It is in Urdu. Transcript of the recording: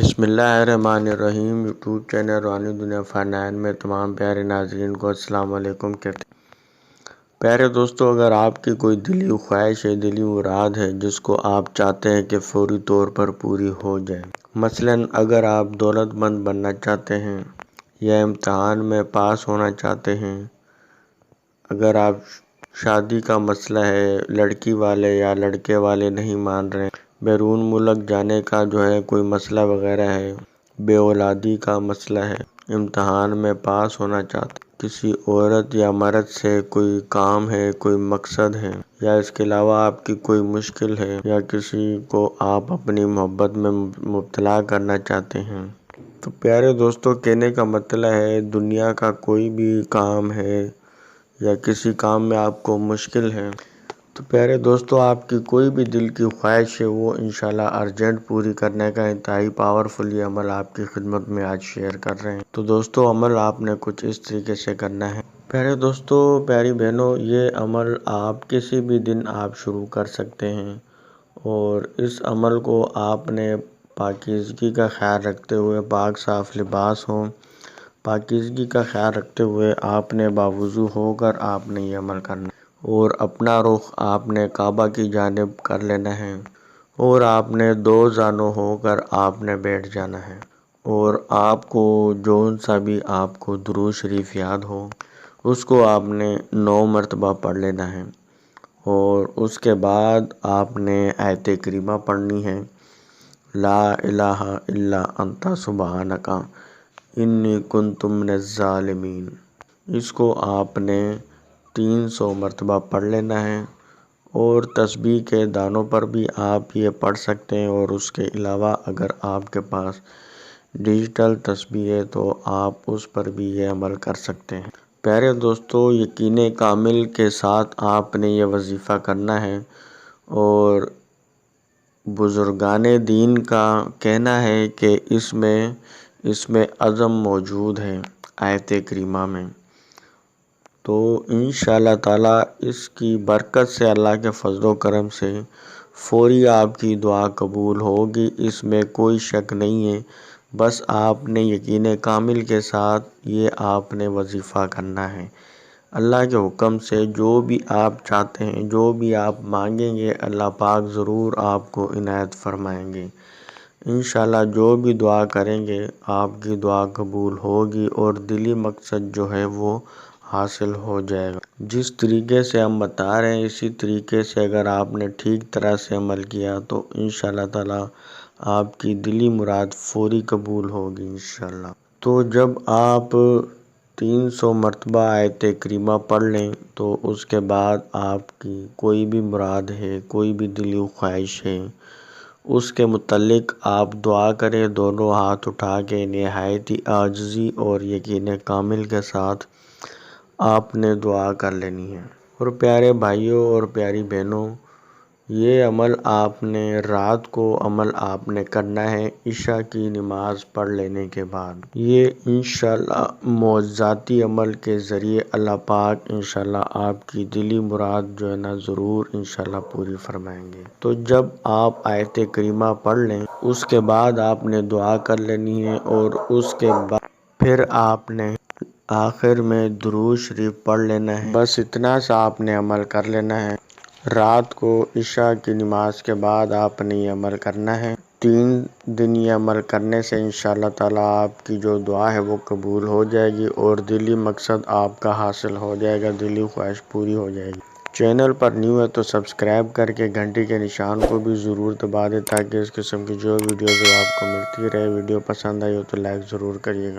بسم اللہ الرحمن الرحیم۔ یوٹیوب چینل روحانی دنیا فنان میں تمام پیارے ناظرین کو السلام علیکم کہتے ہیں۔ پیارے دوستو، اگر آپ کی کوئی دلی خواہش ہے، دلی مراد ہے جس کو آپ چاہتے ہیں کہ فوری طور پر پوری ہو جائے، مثلاً اگر آپ دولت مند بننا چاہتے ہیں یا امتحان میں پاس ہونا چاہتے ہیں، اگر آپ شادی کا مسئلہ ہے، لڑکی والے یا لڑکے والے نہیں مان رہے، بیرون ملک جانے کا کوئی مسئلہ وغیرہ ہے، بے اولادی کا مسئلہ ہے، امتحان میں پاس ہونا چاہتے، کسی عورت یا مرد سے کوئی کام ہے، کوئی مقصد ہے، یا اس کے علاوہ آپ کی کوئی مشکل ہے، یا کسی کو آپ اپنی محبت میں مبتلا کرنا چاہتے ہیں، تو پیارے دوستو، کہنے کا مطلب ہے دنیا کا کوئی بھی کام ہے یا کسی کام میں آپ کو مشکل ہے، تو پیارے دوستو، آپ کی کوئی بھی دل کی خواہش ہے وہ انشاءاللہ ارجنٹ پوری کرنے کا انتہائی پاورفل یہ عمل آپ کی خدمت میں آج شیئر کر رہے ہیں۔ تو دوستو، عمل آپ نے کچھ اس طریقے سے کرنا ہے۔ پیارے دوستو، پیاری بہنوں، یہ عمل آپ کسی بھی دن آپ شروع کر سکتے ہیں، اور اس عمل کو آپ نے پاکیزگی کا خیال رکھتے ہوئے، پاک صاف لباس ہو، پاکیزگی کا خیال رکھتے ہوئے آپ نے باوضو ہو کر آپ نے یہ عمل کرنا ہے، اور اپنا رخ آپ نے کعبہ کی جانب کر لینا ہے، اور آپ نے دو زانوں ہو کر آپ نے بیٹھ جانا ہے، اور آپ کو جون سا بھی آپ کو درود شریف یاد ہو اس کو آپ نے 9 مرتبہ پڑھ لینا ہے، اور اس کے بعد آپ نے آیت کریمہ پڑھنی ہے، لا الہ الا انت سبحانک انی کنت من الظالمین۔ اس کو آپ نے 300 مرتبہ پڑھ لینا ہے، اور تسبیح کے دانوں پر بھی آپ یہ پڑھ سکتے ہیں، اور اس کے علاوہ اگر آپ کے پاس ڈیجیٹل تسبیح ہے تو آپ اس پر بھی یہ عمل کر سکتے ہیں۔ پیارے دوستو، یقین کامل کے ساتھ آپ نے یہ وظیفہ کرنا ہے، اور بزرگان دین کا کہنا ہے کہ اس میں عزم موجود ہے آیت کریمہ میں، تو انشاءاللہ تعالی اس کی برکت سے، اللہ کے فضل و کرم سے فوری آپ کی دعا قبول ہوگی، اس میں کوئی شک نہیں ہے۔ بس آپ نے یقین کامل کے ساتھ یہ آپ نے وظیفہ کرنا ہے۔ اللہ کے حکم سے جو بھی آپ چاہتے ہیں، جو بھی آپ مانگیں گے، اللہ پاک ضرور آپ کو عنایت فرمائیں گے۔ انشاءاللہ جو بھی دعا کریں گے آپ کی دعا قبول ہوگی، اور دلی مقصد وہ حاصل ہو جائے گا۔ جس طریقے سے ہم بتا رہے ہیں اسی طریقے سے اگر آپ نے ٹھیک طرح سے عمل کیا تو انشاءاللہ تعالی آپ کی دلی مراد فوری قبول ہوگی انشاءاللہ۔ تو جب آپ 300 مرتبہ آیت کریمہ پڑھ لیں تو اس کے بعد آپ کی کوئی بھی مراد ہے، کوئی بھی دلی خواہش ہے، اس کے متعلق آپ دعا کریں، دونوں ہاتھ اٹھا کے نہایت ہی عاجزی اور یقین کامل کے ساتھ آپ نے دعا کر لینی ہے۔ اور پیارے بھائیوں اور پیاری بہنوں، یہ عمل آپ نے رات کو آپ نے کرنا ہے عشاء کی نماز پڑھ لینے کے بعد۔ یہ انشاءاللہ معجزاتی عمل کے ذریعے اللہ پاک انشاءاللہ آپ کی دلی مراد ضرور انشاءاللہ پوری فرمائیں گے۔ تو جب آپ آیت کریمہ پڑھ لیں اس کے بعد آپ نے دعا کر لینی ہے، اور اس کے بعد پھر آپ نے آخر میں درود شریف پڑھ لینا ہے۔ بس اتنا سا آپ نے عمل کر لینا ہے۔ رات کو عشاء کی نماز کے بعد آپ نے یہ عمل کرنا ہے۔ 3 دن یہ عمل کرنے سے انشاءاللہ تعالی آپ کی جو دعا ہے وہ قبول ہو جائے گی، اور دلی مقصد آپ کا حاصل ہو جائے گا، دلی خواہش پوری ہو جائے گی۔ چینل پر نیو ہے تو سبسکرائب کر کے گھنٹی کے نشان کو بھی ضرور دبا دیں تاکہ اس قسم کی جو ویڈیوز آپ کو ملتی رہے۔ ویڈیو پسند آئی ہو تو لائک ضرور کریے گا۔